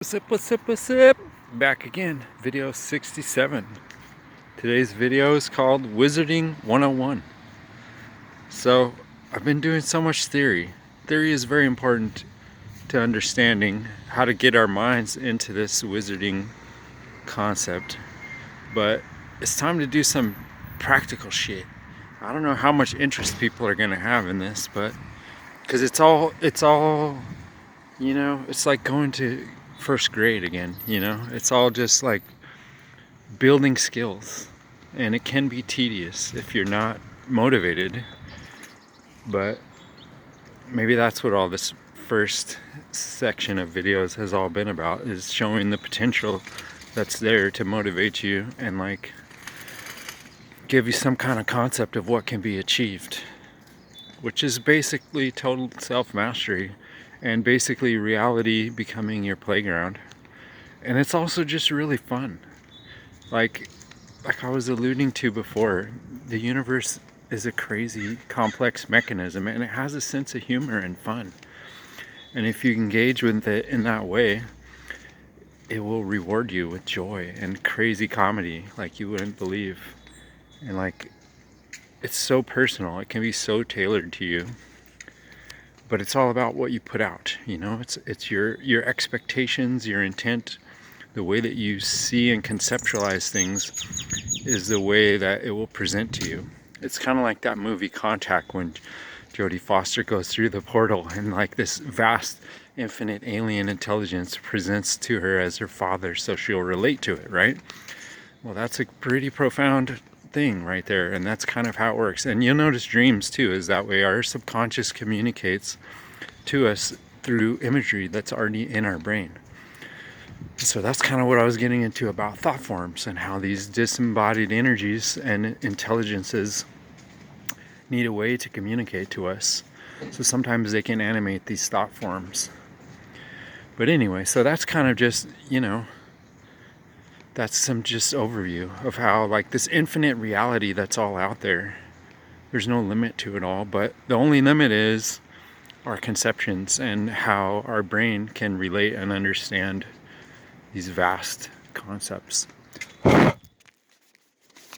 What's up? Back again, video 67. Today's video is called Wizarding 101. So, I've been doing so much theory. Theory is very important to understanding how to get our minds into this wizarding concept. But it's time to do some practical shit. I don't know how much interest people are gonna have in this, but because it's all, it's like going to first grade again, it's all just like building skills, and it can be tedious if you're not motivated, but maybe that's what all this first section of videos has all been about, is showing the potential that's there to motivate you and like give you some kind of concept of what can be achieved, which is basically total self-mastery and basically reality becoming your playground. And it's also just really fun. Like I was alluding to before, the universe is a crazy complex mechanism, and it has a sense of humor and fun. And if you engage with it in that way, it will reward you with joy and crazy comedy like you wouldn't believe. And like, it's so personal, it can be so tailored to you. But it's all about what you put out, it's your expectations, your intent, the way that you see and conceptualize things is the way that it will present to you. It's kind of like that movie Contact, when Jodie Foster goes through the portal and like this vast infinite alien intelligence presents to her as her father, so she'll relate to it, right? Well, that's a pretty profound thing right there, and that's kind of how it works. And you'll notice dreams too is that way. Our subconscious communicates to us through imagery that's already in our brain. So that's kind of what I was getting into about thought forms, and how these disembodied energies and intelligences need a way to communicate to us. So sometimes they can animate these thought forms. But anyway, so that's kind of just, that's some just overview of how like this infinite reality that's all out there, there's no limit to it all, but the only limit is our conceptions and how our brain can relate and understand these vast concepts.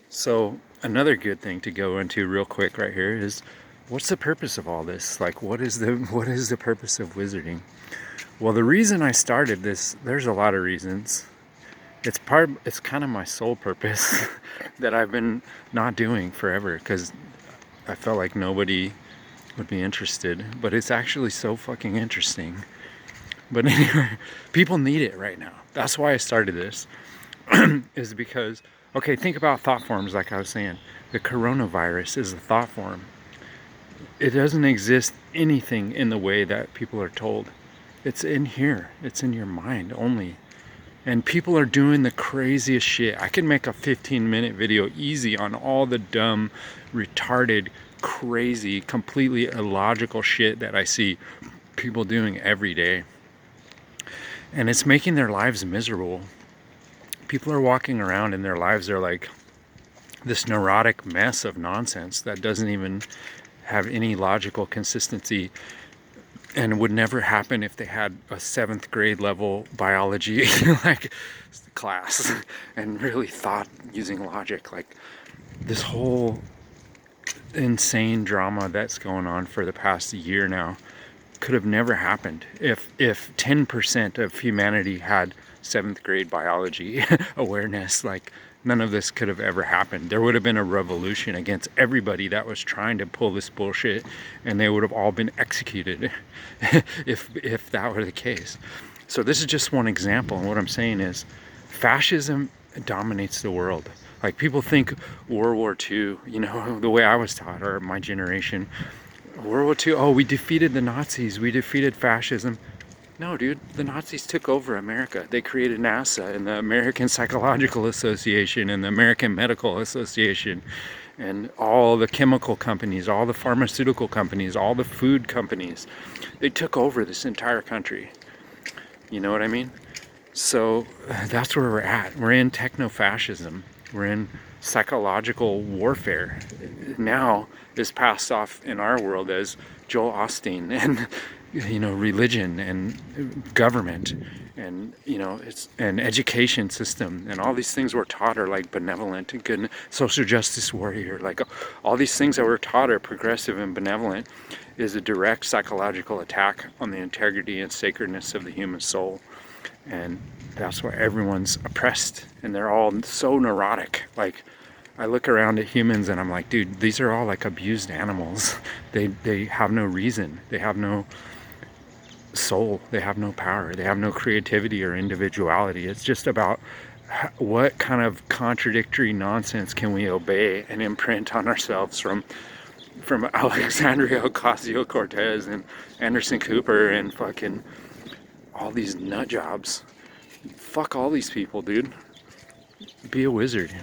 So another good thing to go into real quick right here is, what's the purpose of all this? Like, what is the purpose of wizarding? Well, the reason I started this, there's a lot of reasons. It's kind of my sole purpose that I've been not doing forever because I felt like nobody would be interested, but it's actually so fucking interesting. But anyway, people need it right now. That's why I started this, is because, okay, think about thought forms like I was saying. The coronavirus is a thought form. It doesn't exist anything in the way that people are told. It's in here. It's in your mind only. And people are doing the craziest shit. I can make a 15-minute video easy on all the dumb, retarded, crazy, completely illogical shit that I see people doing every day. And it's making their lives miserable. People are walking around and their lives are like this neurotic mess of nonsense that doesn't even have any logical consistency, and would never happen if they had a 7th grade level biology like class and really thought using logic. Like this whole insane drama that's going on for the past year now could have never happened if 10% of humanity had 7th grade biology awareness. Like, none of this could have ever happened. There would have been a revolution against everybody that was trying to pull this bullshit, and they would have all been executed if that were the case. So this is just one example, and what I'm saying is fascism dominates the world. Like, people think World War II, the way I was taught, or my generation, World War II, oh, we defeated the Nazis, we defeated fascism. No, dude, the Nazis took over America. They created NASA and the American Psychological Association and the American Medical Association and all the chemical companies, all the pharmaceutical companies, all the food companies. They took over this entire country. You know what I mean? So that's where we're at. We're in techno-fascism. We're in psychological warfare. Now is passed off in our world as Joel Osteen and religion and government and it's an education system, and all these things we're taught are like benevolent and good, social justice warrior, like all these things that we're taught are progressive and benevolent, is a direct psychological attack on the integrity and sacredness of the human soul. And that's why everyone's oppressed and they're all so neurotic. Like, I look around at humans and I'm like, dude, these are all like abused animals. They have no reason. They have no soul. They have no power. They have no creativity or individuality. It's just about what kind of contradictory nonsense can we obey and imprint on ourselves from Alexandria Ocasio-Cortez and Anderson Cooper and fucking all these nut jobs. Fuck all these people, dude. Be a wizard.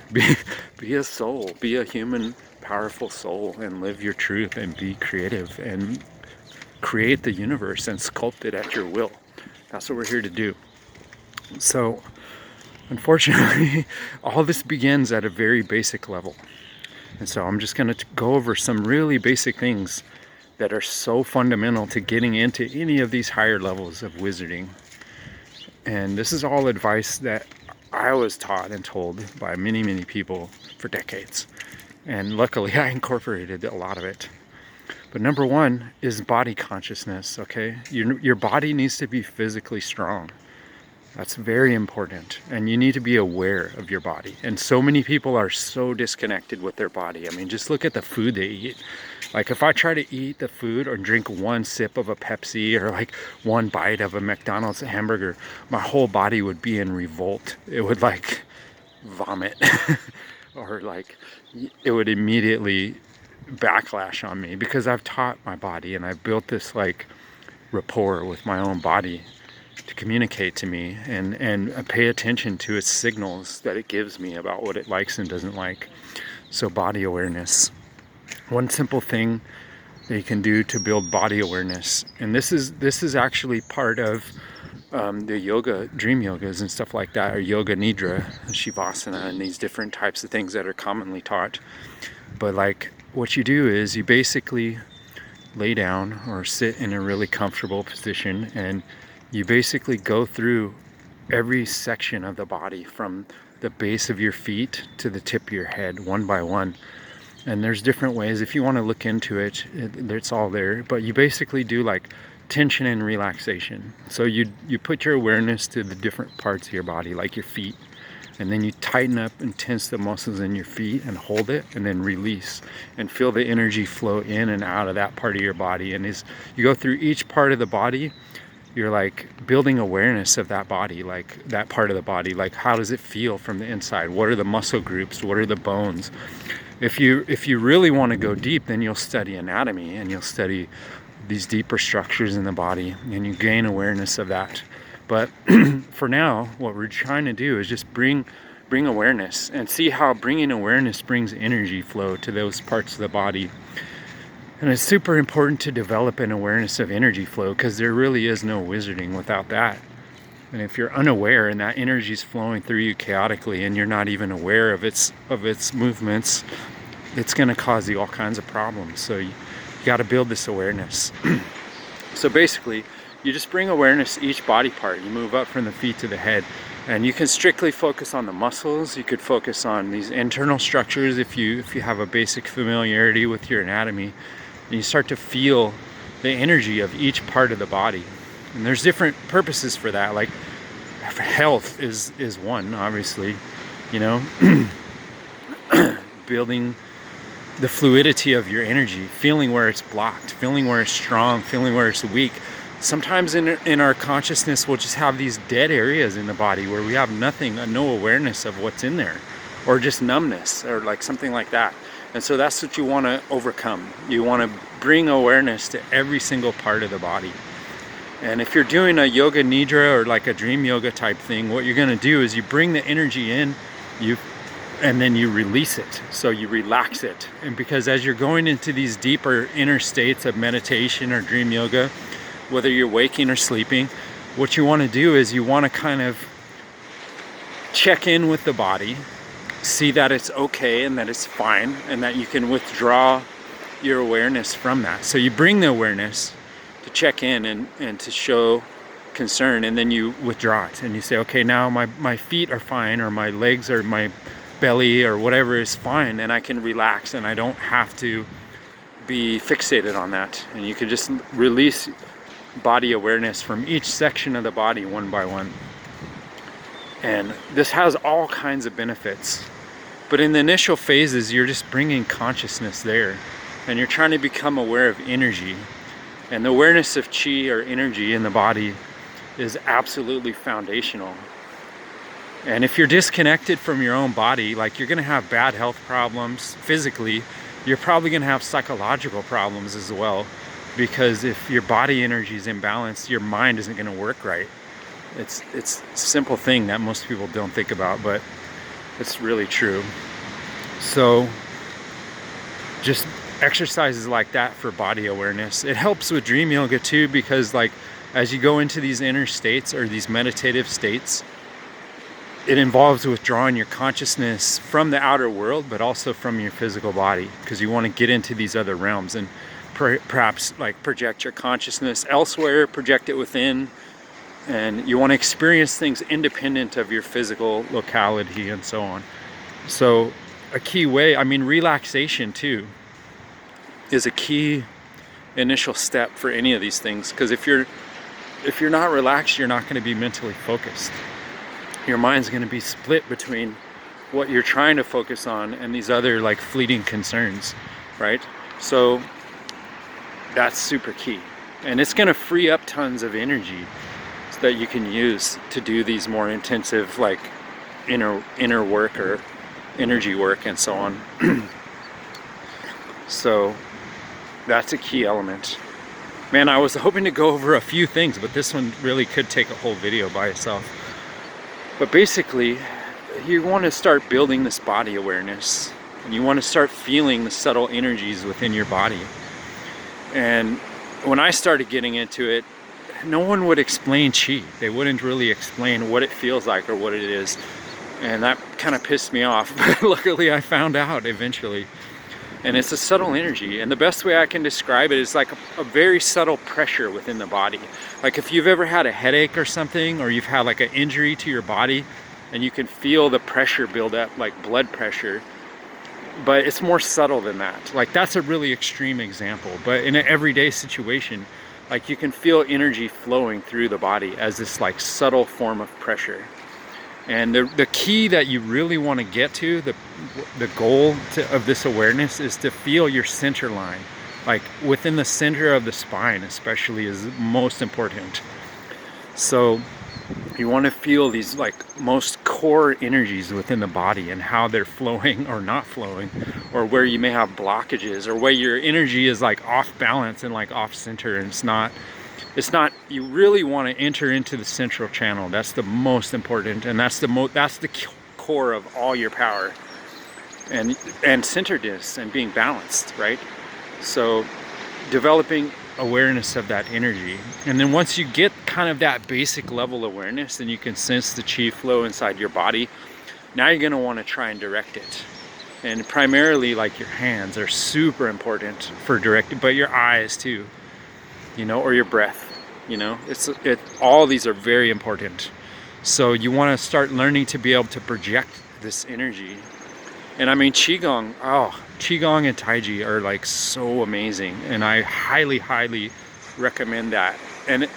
Be a soul. Be a human, powerful soul, and live your truth and be creative and create the universe and sculpt it at your will. That's what we're here to do. So, unfortunately, all this begins at a very basic level. And so I'm just going to go over some really basic things that are so fundamental to getting into any of these higher levels of wizarding. And this is all advice that I was taught and told by many, many people for decades. And luckily I incorporated a lot of it. But number one is body consciousness, okay? Your body needs to be physically strong. That's very important. And you need to be aware of your body. And so many people are so disconnected with their body. I mean, just look at the food they eat. Like, if I try to eat the food or drink one sip of a Pepsi or like one bite of a McDonald's hamburger, my whole body would be in revolt. It would like vomit or like it would immediately backlash on me, because I've taught my body and I've built this like rapport with my own body to communicate to me and pay attention to its signals that it gives me about what it likes and doesn't like. So body awareness. One simple thing that you can do to build body awareness, and this is actually part of the yoga, dream yogas and stuff like that, or yoga nidra, shavasana, and these different types of things that are commonly taught. But like, what you do is you basically lay down or sit in a really comfortable position, and you basically go through every section of the body from the base of your feet to the tip of your head, one by one. And there's different ways. If you want to look into it, it's all there. But you basically do like tension and relaxation. So you put your awareness to the different parts of your body, like your feet. And then you tighten up and tense the muscles in your feet and hold it, and then release and feel the energy flow in and out of that part of your body. And as you go through each part of the body, you're like building awareness of that body, like that part of the body, like how does it feel from the inside? What are the muscle groups? What are the bones? If you really want to go deep, then you'll study anatomy and you'll study these deeper structures in the body, and you gain awareness of that. But for now, what we're trying to do is just bring awareness and see how bringing awareness brings energy flow to those parts of the body. And it's super important to develop an awareness of energy flow, because there really is no wizarding without that. And if you're unaware and that energy is flowing through you chaotically and you're not even aware of its movements, it's going to cause you all kinds of problems. So you got to build this awareness. So basically, you just bring awareness to each body part. You move up from the feet to the head, and you can strictly focus on the muscles. You could focus on these internal structures if you have a basic familiarity with your anatomy. And you start to feel the energy of each part of the body. And there's different purposes for that. Like, health is one, obviously, building the fluidity of your energy, feeling where it's blocked, feeling where it's strong, feeling where it's weak. Sometimes in our consciousness, we'll just have these dead areas in the body where we have nothing, no awareness of what's in there, or just numbness or like something like that. And so that's what you want to overcome. You want to bring awareness to every single part of the body. And if you're doing a yoga nidra or like a dream yoga type thing, what you're going to do is you bring the energy in, and then you release it. So you relax it. And because as you're going into these deeper inner states of meditation or dream yoga, whether you're waking or sleeping, what you want to do is you want to kind of check in with the body see that it's okay and that it's fine, and that you can withdraw your awareness from that. So you bring the awareness to check in and to show concern, and then you withdraw it and you say, okay, now my feet are fine, or my legs or my belly or whatever is fine, and I can relax and I don't have to be fixated on that. And you can just release body awareness from each section of the body one by one. And this has all kinds of benefits. But in the initial phases, you're just bringing consciousness there, and you're trying to become aware of energy. And the awareness of chi, or energy in the body, is absolutely foundational. And if you're disconnected from your own body, like, you're going to have bad health problems physically. You're probably going to have psychological problems as well, because if your body energy is imbalanced, your mind isn't going to work right. It's a simple thing that most people don't think about, but it's really true. So just exercises like that for body awareness. It helps with dream yoga too, because like, as you go into these inner states, or these meditative states, it involves withdrawing your consciousness from the outer world, but also from your physical body, because you want to get into these other realms and perhaps like project your consciousness elsewhere, project it within, and you want to experience things independent of your physical locality and so on. So a key way, I mean, relaxation too is a key initial step for any of these things, because if you're not relaxed, you're not going to be mentally focused. Your mind's going to be split between what you're trying to focus on and these other like fleeting concerns, right? So that's super key, and it's going to free up tons of energy that you can use to do these more intensive like inner work or energy work and so on. So that's a key element. Man, I was hoping to go over a few things, but this one really could take a whole video by itself. But basically, you want to start building this body awareness, and you want to start feeling the subtle energies within your body. And when I started getting into it, no one would explain chi. They wouldn't really explain what it feels like or what it is. And that kind of pissed me off. But luckily I found out eventually. And it's a subtle energy. And the best way I can describe it is like a very subtle pressure within the body. Like if you've ever had a headache or something, or you've had like an injury to your body, and you can feel the pressure build up, like blood pressure. But it's more subtle than that. Like that's a really extreme example. But in an everyday situation, like you can feel energy flowing through the body as this like subtle form of pressure. And the key that you really want to get to, the goal of this awareness, is to feel your center line. Like within the center of the spine especially is most important. So you want to feel these like most core energies within the body, and how they're flowing or not flowing, or where you may have blockages, or where your energy is like off balance and like off center, and it's not, you really want to enter into the central channel. That's the most important, and that's the core of all your power, and centeredness and being balanced, right? So developing awareness of that energy, and then once you get kind of that basic level awareness, then you can sense the chi flow inside your body. Now you're going to want to try and direct it, and primarily like your hands are super important for directing, but your eyes too, you know, or your breath, you know, all these are very important. So you want to start learning to be able to project this energy. And I mean, Qigong and Taiji are like so amazing, and I highly, highly recommend that. And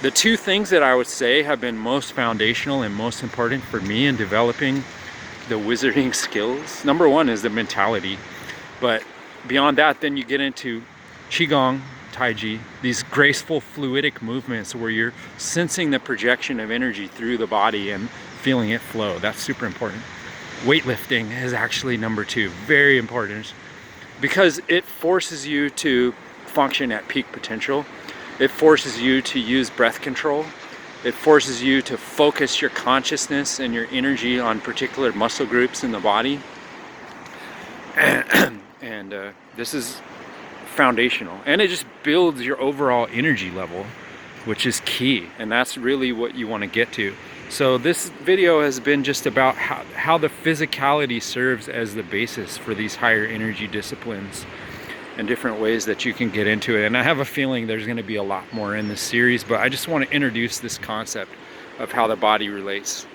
the two things that I would say have been most foundational and most important for me in developing the wizarding skills, number one is the mentality, but beyond that, then you get into Qigong, Taiji, these graceful fluidic movements where you're sensing the projection of energy through the body and feeling it flow. That's super important. Weightlifting is actually number two, very important, because it forces you to function at peak potential. It forces you to use breath control. It forces you to focus your consciousness and your energy on particular muscle groups in the body. And this is foundational, and it just builds your overall energy level, which is key, and that's really what you want to get to. So this video has been just about how the physicality serves as the basis for these higher energy disciplines and different ways that you can get into it. And I have a feeling there's going to be a lot more in this series, but I just want to introduce this concept of how the body relates